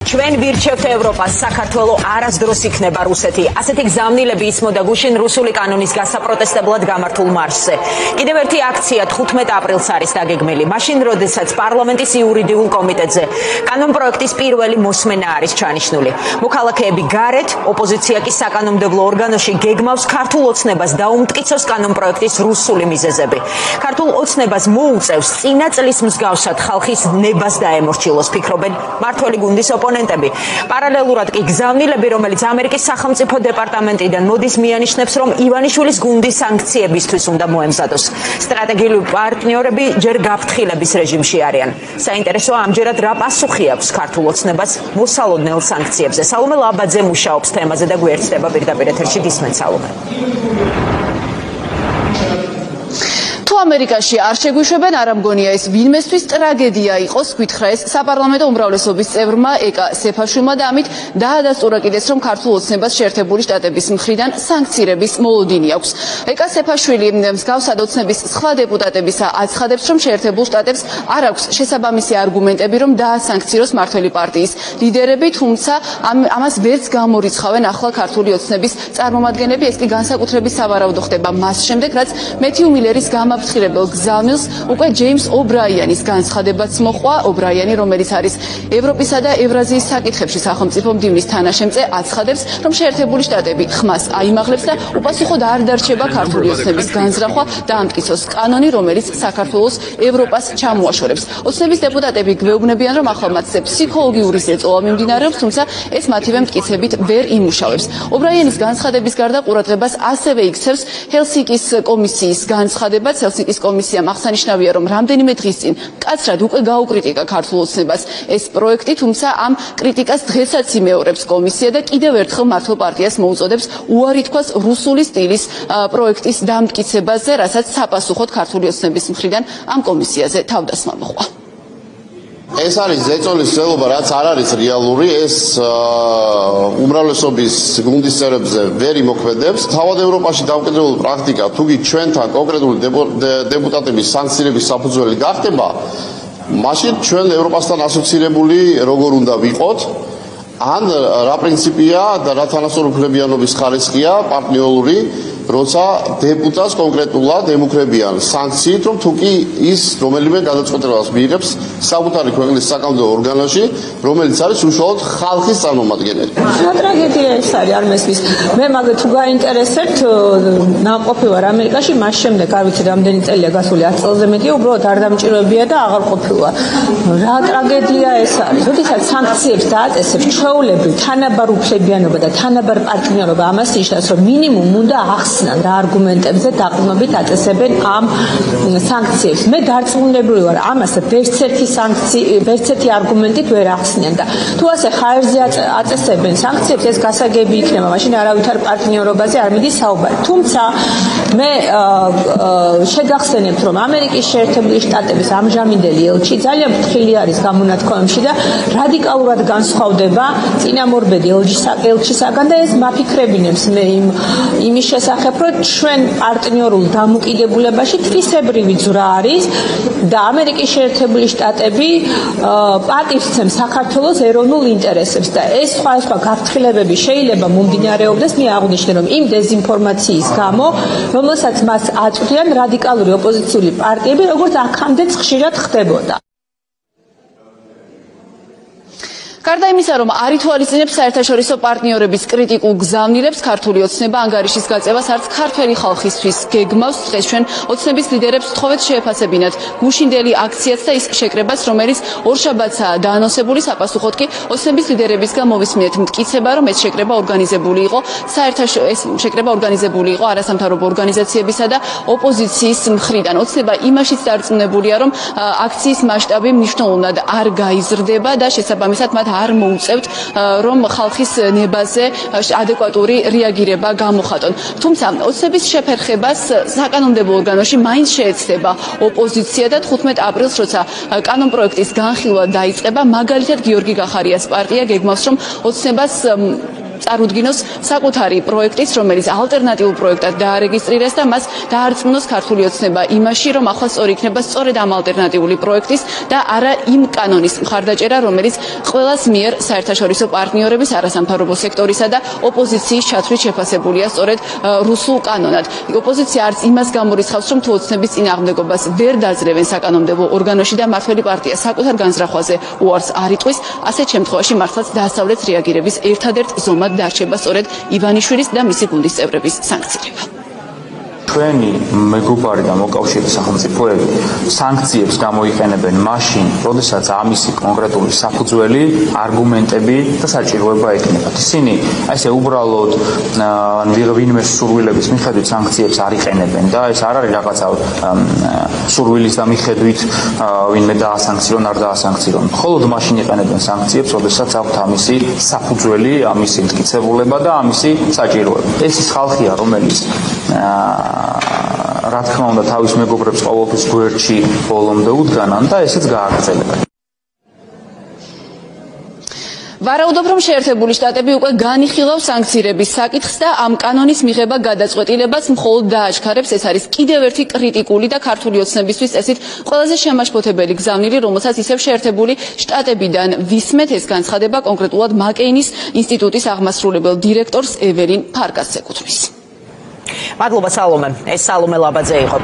ჩვენ ვირჩევთ ევროპას, საქართველო არასდროს იქნება რუსეთი. ასეთი გზავნილები ისმოდა გუშინ რუსული კანონის გასაპროტესტებლად გამართულ მარშზე. კიდევ ერთი აქცია 15 აპრილს არის დაგეგმილი. მაშინ, როდესაც პარლამენტის იურიდიულ კომიტეტზე კანონპროექტის პირველი მოსმენა არის ჩანიშნული. მოქალაქეები გარეთ, ოპოზიცია კი საკანონმდებლო ორგანოში გეგმავს ქართულ ოცნებას დაუმტკიცოს კანონპროექტის რუსული მიზეზები. ქართულ ოცნებას მოუწევს წინა წლის მსგავსად ხალხის ნებას დაემორჩილოს, ფიქრობენ მართველი გუნდის ოპონენტები. პარალელურად კი გზავნილები, რომელიც ამერიკის სახელმწიფო დეპარტამენტიდან მოდის, მიანიშნებს, რომ ივანიშვილის გუნდი სანქციებისთვის უნდა მოემზადოს. სტრატეგიული პარტნიორები ჯერ გაფრთხილების რეჟიმში არიან. საინტერესოა ამჯერად რა პასუხი აქვს ქართულ ოცნებას მოსალოდნელ სანქციებზე. სალომე ლაბაძე მუშაობს თემაზე და გვერდდება პირდაპირ ეთერში. გისმენთ სალომე. ამერიკაში არ შეგვიშვებენ, არ ამგონია ეს ვინმესთვის ტრაგედია იყოს, გითხრა ეს საპარლამენტო უმრავლესობის წევრმა ეკა სეფაშვილმა და ამით დაადასტურა კიდეც, რომ ქართულ ოცნებას შეერთებული შტატების მხრიდან სანქცირების მოლოდინი აქვს. ეკა სეფაშვილი მსგავსად ოცნების სხვა დეპუტატებისა აცხადებს, რომ შეერთებულ შტატებს არ აქვს შესაბამისი არგუმენტები, რომ დაასანქციროს მართველი პარტიის ლიდერები, თუმცა ამას ვერც გამორიცხავენ ახლა ქართული ოცნების წარმომადგენლები. ეს კი განსაკუთრებით სავარაუდო ხდება მას შემდეგ, რაც მეთიუ მილერის გამაფრთხილებელ გზავნილს უკვე ჯეიმს ობრაიანის განცხადებაც მოჰყვა. ობრაიანი, რომელიც არის ევროპისა და ევრაზიის საკითხებში სახელმწიფო მდივნის თანაშემწე, აცხადებს, რომ შეერთებული შტატები ხმას აიმაღლებს და უპასუხოდ არ დარჩება ქართული ოცნების განზრახვა და ამტკიცოს კანონი, რომელიც საქართველოს ევროპას ჩამოაშორებს. ოცნების დეპუტატები გვეუბნებიან, რომ ახლა მათზე ფსიქოლოგიური ზეწოლა მიმდინარეობს, თუმცა ეს მათივე მტკიცებით ვერ იმუშავებს. ობრაიანის განცხადების გარდა ყურადღებას ასევე იქცევს ჰელსინკის კომისიის განცხადებაც. ჰელსინკის კომისიამ აღსანიშნავია, რომ რამდენიმე დღის წინ მკაცრად უკვე გაუკრიტიკა ქართულ ოცნებას ეს პროექტი, თუმცა ამ კრიტიკას დღესაც იმეორებს კომისია და კიდევ ერთხელ მართლ პარტიას მოუწოდებს უარი თქვას რუსული სტილის პროექტის დამტკიცებაზე, რასაც საპასუხოდ ქართული ოცნების მხრიდან ამ კომისიაზე თავდასხმა მოჰყვა. ეს არის ზეწოლის ძელობა, რაც არ არის რეალური, ეს უმრავლესობის გუნდის წევრებზე ვერ იმოქმედებს. თავად ევროპაში დამკვიდრებული პრაქტიკა, თუ კი ჩვენთან კონკრეტული დეპუტატების სანქციების საფუძველი გახდება, მაშინ ჩვენ ევროპასთან ასოცირებული როგორ უნდა ვიყოთ, ან რა პრინციპია და რა თანასწორუფლებიანობის ხარისხია პარტნიორული, როცა დეპუტატს კონკრეტულად ემუქრებიან სანქციით, რომ თუ კი ის რომელიმე გადაწყვეტილებას მიიღებს საკუთარი ქვეყნის საკანონმდებლო ორგანოში, რომელიც არის უშუალოდ ხალხის წარმომადგენელი. რა ტრაგედია ეს არის, არ მესმის. მე მაგ თუ გაინტერესებთ, ნამყოფი ვარ ამერიკაში, მას შემდეგ არ ვიცი რამდენი წელია გასული, 10 წელზე მეტია, უბრალოდ არ დამჭირვებია და აღარ ყოფილა. რა ტრაგედია ეს არის. როდესაც სანქციებს დააწესებს ჩვეულებრივ თანაბარ უფლებიანობა და თანაბარ პარტნიორობა, ამას ნიშნავს, რომ მინიმუმ უნდა რა არგუმენტებზე დაყრდნობით აწესებენ ამ სანქციებს. მე დარწმუნებული ვარ, ამას ვერც ერთი არგუმენტით ვერ ახსნიან და თუ ასე ხაერზე აწესებენ სანქციებს, ეს გასაგები იქნება, მაშინ არავითარ პარტნიორობაზე არ მიდის საუბარი. თუმცა მე შეგახსენებთ, რომ ამერიკის შეერთებული შტატების ამჟამინდელი ელჩი ძალიან ფრთხილი არის გამონათქვამებში და რადიკალურად განსხვავდება წინამორბედი ელჩისაგან და ეს მაფიქრებინებს მე იმის შესახებ, რომ ჩვენ პარტნიორულ დამოკიდებულებაში თვისებრივი ძვრა არის და ამერიკის შეერთებული შტატები პატივცემს საქართველოს ეროვნულ ინტერესებს და ეს სხვა გაფრთხილებები შეიძლება მომდინარეობდეს. მე აღვნიშნე, რომ იმ დეზინფორმაციის გამო, რომელსაც მას აწვდიან რადიკალური ოპოზიციური პარტიები, როგორც აქამდეც ხშირად ხდებოდა. გარდა იმისა, რომ არ ითვალისწინებს საერთაშორისო პარტნიორების კრიტიკულ გზავნილებს, ქართული ოცნება ანგარიშის გაწევას არც ქართველი ხალხისთვის გეგმავს. დღეს ჩვენ ოცნების ლიდერებს ვთხოვეთ შეეფასებინათ გუშინდელი აქციაც და ის შეკრებაც, რომელიც ორშაბათსაა დაანონსებული. საპასუხოდ კი ოცნების ლიდერებისგან მოვისმინეთ მტკიცება, რომ ეს შეკრება ორგანიზებული იყო არასამთავრობო ორგანიზაციებისა და ოპოზიციის მხრიდან. ოცნება იმაშიც დარწმუნებულია, რომ აქციის მასშტაბი მნიშვნელოვნად არ გაიზრდება და შესაბამისად მათ არ მოუწევთ, რომ ხალხის ნებაზე ადეკვატური რეაგირება გამოხატონ. თუმცა ოცნების შეფერხებას საკანონმდებლო ორგანოში მაინც შეეცდება ოპოზიცია და 15 აპრილს, როცა კანონპროექტის განხილვა დაიწყება, მაგალითად გიორგი გახარიას პარტია გეგმავს, რომ ოცნებას წარუდგინოს საკუთარი პროექტის, რომელიც ალტერნატიულ პროექტად დაარეგისტრირეს და მას დაარწმუნოს ქართული ოცნება იმაში, რომ ახლა სწორი იქნება სწორედ ამ ალტერნატიული პროექტის და არა იმ კანონის მხარდაჭერა, რომელიც ყველას მიერ საერთაშორისო პარტნიორების, არასამთავრობო სექტორისა და ოპოზიციის ჩათვლით შეფასებულია სწორედ რუსულ კანონად. ოპოზიცია არც იმას გამორიცხავს, რომ თუ ოცნების წინააღმდეგობას ვერ დაძლევენ საკანონმდებლო ორგანოში და მართველი პარტია საკუთარ განზრახვაზე უარს არ იტყვის, ასეთ შემთხვევაში მართლაც დასავლეთ რეაგირების ერთადერთ ზომად დარჩება სწორედ ივანიშვილის და მისი გუნდის წევრების სანქცირება. ჩვენი მეგობარი და მოკავშირე სახელმწიფოები სანქციებს გამოიყენებენ მაშინ, როდესაც ამისი კონკრეტული საფუძველი, არგუმენტები და საჭიროება ექნებათ. ისინი ესე უბრალოდ ვინმე სურვილების მიხედვით სანქციებს არ იყენებენ და ეს არ არის რაღაცა სურვილის და მიხედვით ვინმე დაასანქცირონ, არ დაასანქცირონ. მხოლოდ მაშინ იყენებენ სანქციებს, როდესაც აქვთ ამისი საფუძველი, ამისი მტკიცებულება და ამისი საჭიროება. ეს ის ხალხია, რომელიც რა თქმა უნდა თავის მეგობრებს ყოველთვის გვერდში ბოლომდე უდგანან და ესეც გააგრძელება. ვარაუდობ, რომ შეერთებული შტატები უკვე განიხილავს სანქციების საკითხს და ამ კანონის მიღება გადაწყვეტილებას მხოლოდ დააჩქარებს. ეს არის კიდევ ერთი კრიტიკული და ქართული ოცნებისთვის წესით ყველაზე შემაშფოთებელი გზავნილი, რომელსაც ისევ შეერთებული შტატებიდან ვისმეთ. ეს განცხადება კონკრეტულად მაკეინის ინსტიტუტის აღმასრულებელ დირექტორს ეველინ ფარკასს ეკუთვნის. მადლობა სალომე. ეს სალომე ლაბაძე იყო.